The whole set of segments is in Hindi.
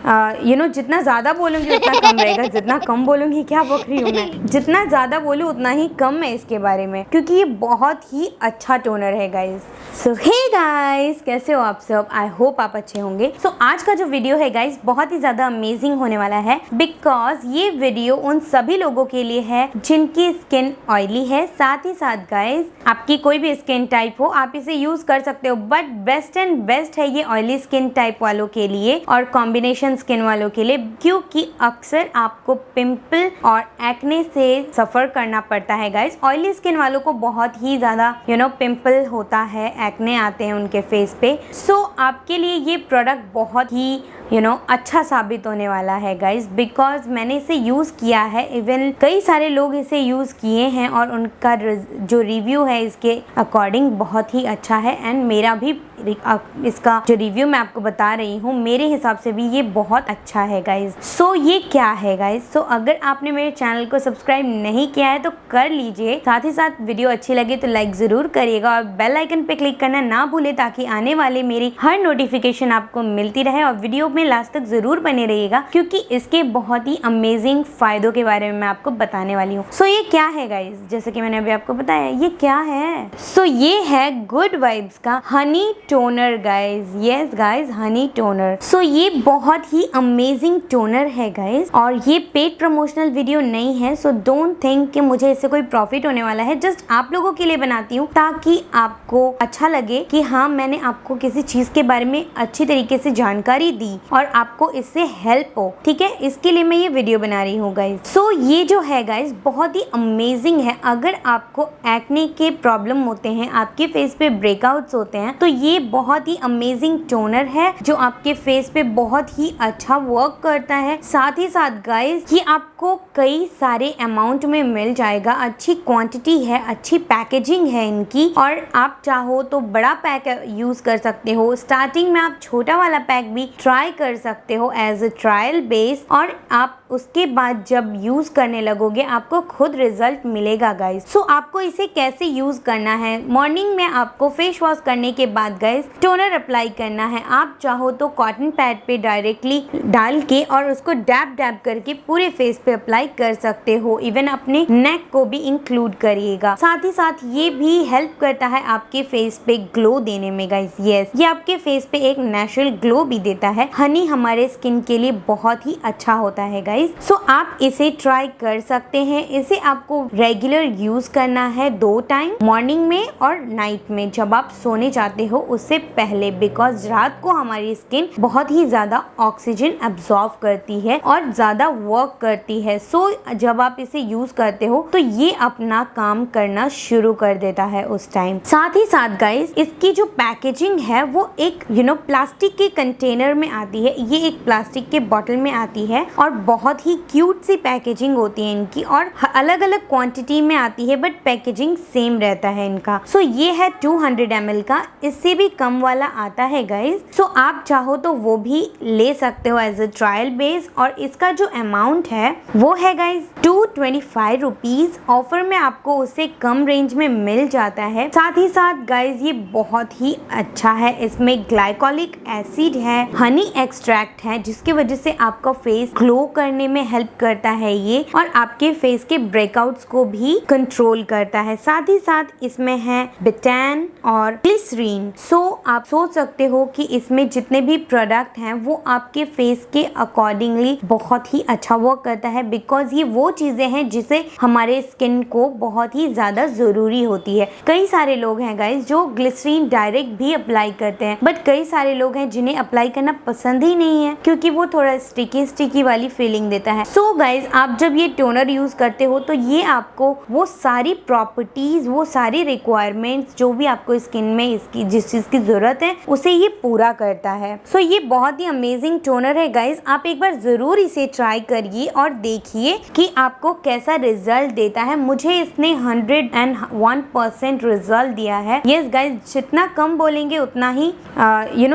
जितना ज़्यादा बोलूँगी उतना कम रहेगा, जितना कम बोलूँगी क्या बक रही हूँ मैं, जितना ज़्यादा बोलूँ उतना ही कम है इसके बारे में, क्योंकि ये बहुत ही अच्छा टोनर है गाइज। सो हे गाइज, कैसे हो आप सब? आई होप आप अच्छे होंगे। सो आज का जो वीडियो है गाइज बहुत ही ज़्यादा अमेजिंग होने वाला है, बिकॉज ये वीडियो उन सभी लोगों के लिए है जिनकी स्किन ऑयली है। साथ ही साथ गाइज आपकी कोई भी स्किन टाइप हो आप इसे यूज कर सकते हो, बट बेस्ट एंड बेस्ट है ये ऑयली स्किन टाइप वालों के लिए और कॉम्बिनेशन स्किन वालों के लिए, क्योंकि अक्सर आपको पिंपल और एक्ने से सफर करना पड़ता है गाइज। ऑयली स्किन वालों को बहुत ही ज्यादा पिंपल होता है, एक्ने आते हैं उनके फेस पे। सो आपके लिए ये प्रोडक्ट बहुत ही अच्छा साबित होने वाला है गाइज, बिकॉज मैंने इसे यूज़ किया है। इवन कई सारे लोग इसे यूज़ किए हैं और उनका जो रिव्यू है इसके अकॉर्डिंग बहुत ही अच्छा है। एंड मेरा भी इसका जो रिव्यू मैं आपको बता रही हूँ मेरे हिसाब से भी ये बहुत अच्छा है गाइज। सो ये क्या है गाइज? सो अगर आपने मेरे चैनल को सब्सक्राइब नहीं किया है तो कर लीजिए। साथ ही साथ वीडियो अच्छी लगे तो लाइक ज़रूर करिएगा और बेल आइकन पे क्लिक करना ना भूले, ताकि आने वाले मेरी हर नोटिफिकेशन आपको मिलती रहे। और वीडियो में लास्ट तक जरूर बने रहिएगा, क्योंकि इसके बहुत ही अमेजिंग फायदों के बारे में मैं आपको बताने वाली हूँ। सो ये क्या है गाइज? जैसे कि मैंने अभी आपको बताया ये क्या है। सो ये है गुड वाइब्स का honey toner guys. Yes guys, honey toner. So ये बहुत ही अमेजिंग टोनर है गाइज, और ये पेड प्रमोशनल वीडियो नहीं है। सो डोंट थिंक कि मुझे इससे कोई प्रॉफिट होने वाला है। जस्ट आप लोगों के लिए बनाती हूँ ताकि आपको अच्छा लगे कि हाँ मैंने आपको किसी चीज के बारे में अच्छी तरीके से जानकारी दी और आपको इससे हेल्प हो। ठीक है, इसके लिए मैं ये वीडियो बना रही हूँ गाइज। सो ये जो है गाइज बहुत ही अमेजिंग है। अगर आपको एक्ने के प्रॉब्लम होते हैं, आपके फेस पे ब्रेकआउट्स होते हैं, तो ये बहुत ही अमेजिंग टोनर है जो आपके फेस पे बहुत ही अच्छा वर्क करता है। साथ ही साथ गाइज ये आपको कई सारे अमाउंट में मिल जाएगा, अच्छी क्वांटिटी है, अच्छी पैकेजिंग है इनकी, और आप चाहो तो बड़ा पैक यूज कर सकते हो। स्टार्टिंग में आप छोटा वाला पैक भी ट्राई कर सकते हो एज अ ट्रायल बेस, और आप उसके बाद जब यूज करने लगोगे आपको खुद रिजल्ट मिलेगा गाइज। सो आपको इसे कैसे यूज करना है? मॉर्निंग में आपको फेस वॉश करने के बाद गाइज टोनर अप्लाई करना है। आप चाहो तो कॉटन पैड पे डायरेक्टली डाल के और उसको डैब डैब करके पूरे फेस पे अप्लाई कर सकते हो। इवन अपने नेक को भी इंक्लूड करिएगा। साथ ही साथ ये भी हेल्प करता है आपके फेस पे ग्लो देने में गाइज। यस, ये आपके फेस पे एक नेचुरल ग्लो भी देता है। हनी हमारे स्किन के लिए बहुत ही अच्छा होता है गाइज। सो आप इसे ट्राई कर सकते हैं। इसे आपको रेगुलर यूज करना है 2 टाइम, मॉर्निंग में और नाइट में जब आप सोने जाते हो उससे पहले, बिकॉज रात को हमारी स्किन बहुत ही ज्यादा ऑक्सीजन एब्जॉर्ब करती है और ज्यादा वर्क करती है। सो जब आप इसे यूज करते हो तो ये अपना काम करना शुरू कर देता है उस टाइम। साथ ही साथ गाइज इसकी जो पैकेजिंग है वो एक प्लास्टिक के कंटेनर में आती है। ये एक प्लास्टिक के बॉटल में आती है और बहुत ही क्यूट सी पैकेजिंग होती है इनकी, और अलग अलग क्वांटिटी में आती है बट पैकेजिंग सेम रहता है इनका। सो ये है 200 ml का, इससे भी कम वाला आता है गाइज। सो आप चाहो तो वो भी ले सकते हो एज अ ट्रायल बेस, और इसका जो अमाउंट है वो है गाइज 225 रुपीज। ऑफर में आपको उससे कम रेंज में मिल जाता है। साथ ही साथ गाइज ये बहुत ही अच्छा है। इसमें ग्लाइकोलिक एसिड है, हनी एक्सट्रैक्ट है, जिसकी वजह से आपका फेस ग्लो करने में हेल्प करता है ये, और आपके फेस के ब्रेकआउट्स को भी कंट्रोल करता है। साथ ही साथ इसमें है बिटान और ग्लिसरीन। सो आप सोच सकते हो कि इसमें जितने भी प्रोडक्ट हैं वो आपके फेस के अकॉर्डिंगली बहुत ही अच्छा वर्क करता है, बिकॉज ये वो चीजें हैं जिसे हमारे स्किन को बहुत ही ज्यादा जरूरी होती है। कई सारे लोग हैं गाइज जो ग्लिसरीन डायरेक्ट भी अप्लाई करते हैं, बट कई सारे लोग हैं जिन्हें अप्लाई करना पसंद ही नहीं है क्योंकि वो थोड़ा स्टिकी वाली फीलिंग देता है। सो गाइज आप जब ये टोनर यूज करते हो तो ये आपको वो सारी प्रॉपर्टीज, वो सारी रिक्वायरमेंट्स जो भी आपको स्किन में इसकी जिस चीज की जरूरत है उसे ये पूरा करता है। सो ये बहुत ही अमेजिंग टोनर है गाइज। आप एक बार जरूर इसे ट्राई करिए और देखिए कि आपको कैसा रिजल्ट देता है। मुझे इसने 101% रिजल्ट दिया है। यस गाइज, जितना कम बोलेंगे उतना ही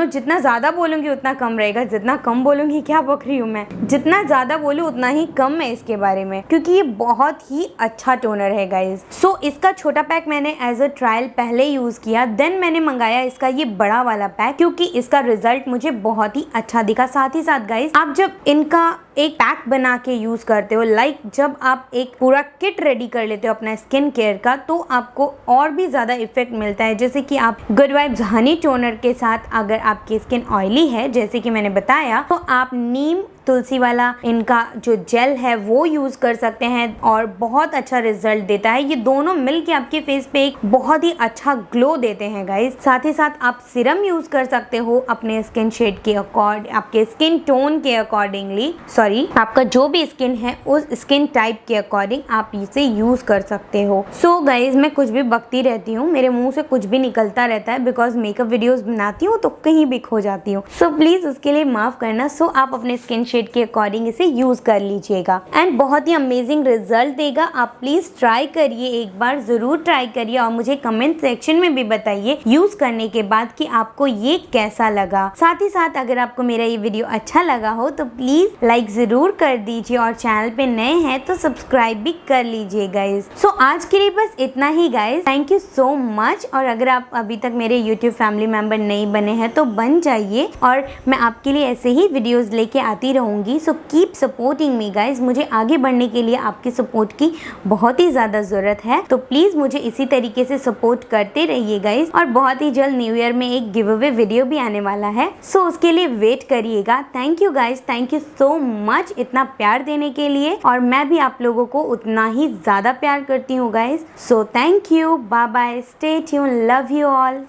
जितना ज़्यादा बोलूँगी उतना कम रहेगा। जितना कम बोलूँगी, क्या बक रही हूँ मैं, जितना ज़्यादा बोलूँ उतना ही कम है इसके बारे में, क्योंकि ये बहुत ही अच्छा टोनर है गाइज। सो इसका छोटा पैक मैंने एज अ ट्रायल पहले यूज़ किया, देन मैंने मंगाया इसका ये बड़ा वाला पैक, क्योंकि इसका रिजल्ट मुझे बहुत ही अच्छा दिखा। साथ ही साथ गाइज, आप जब इनका एक पैक बना के यूज करते हो, लाइक जब आप एक पूरा किट रेडी कर लेते हो अपना स्किन केयर का, तो आपको और भी ज़्यादा इफेक्ट मिलता है। जैसे कि आप गुड वाइब्स हनी टोनर के साथ, अगर आपकी स्किन ऑयली है जैसे कि मैंने बताया, तो आप नीम तुलसी वाला इनका जो जेल है वो यूज कर सकते हैं और बहुत अच्छा रिजल्ट देता है। ये दोनों मिलके आपके फेस पे एक बहुत ही अच्छा ग्लो देते हैं गाइस। साथ ही साथ आप सीरम यूज कर सकते हो अपने स्किन शेड के अकॉर्ड, आपके स्किन टोन के अकॉर्डिंगली, आपका जो भी स्किन है उस स्किन टाइप के अकॉर्डिंग आप इसे यूज कर सकते हो। सो गाइज, मैं कुछ भी बकती रहती हूँ, मेरे मुंह से कुछ भी निकलता रहता है, बिकॉज मेकअप वीडियोस बनाती हूँ तो कहीं भी खो जाती हूँ। सो प्लीज उसके लिए माफ करना। सो आप अपने स्किन शेड के अकॉर्डिंग इसे यूज कर लीजिएगा एंड बहुत ही अमेजिंग रिजल्ट देगा। आप प्लीज ट्राई करिए, एक बार जरूर ट्राई करिए और मुझे कमेंट सेक्शन में भी बताइए यूज करने के बाद कि आपको ये कैसा लगा। साथ ही साथ अगर आपको मेरा ये वीडियो अच्छा लगा हो तो प्लीज लाइक जरूर कर दीजिए और चैनल पे नए हैं तो सब्सक्राइब भी कर लीजिए गाइज। सो आज के लिए बस इतना ही guys, thank you so much. और अगर आप अभी तक मेरे यूट्यूब फैमिली मेंबर नहीं बने हैं तो बन जाइए, और मैं आपके लिए ऐसे ही वीडियोस लेके आती रहूंगी। So keep supporting me guys. मुझे आगे बढ़ने के लिए आपकी सपोर्ट की बहुत ही ज्यादा जरूरत है, तो प्लीज मुझे इसी तरीके से सपोर्ट करते रहिए गाइज। और बहुत ही जल्द न्यू ईयर में एक गिव अवे वीडियो भी आने वाला है, सो उसके लिए वेट करिएगा। Thank you guys, thank you so much इतना प्यार देने के लिए, और मैं भी आप लोगों को उतना ही ज्यादा प्यार करती हूँ guys. So thank you, bye bye, stay tune, love you all.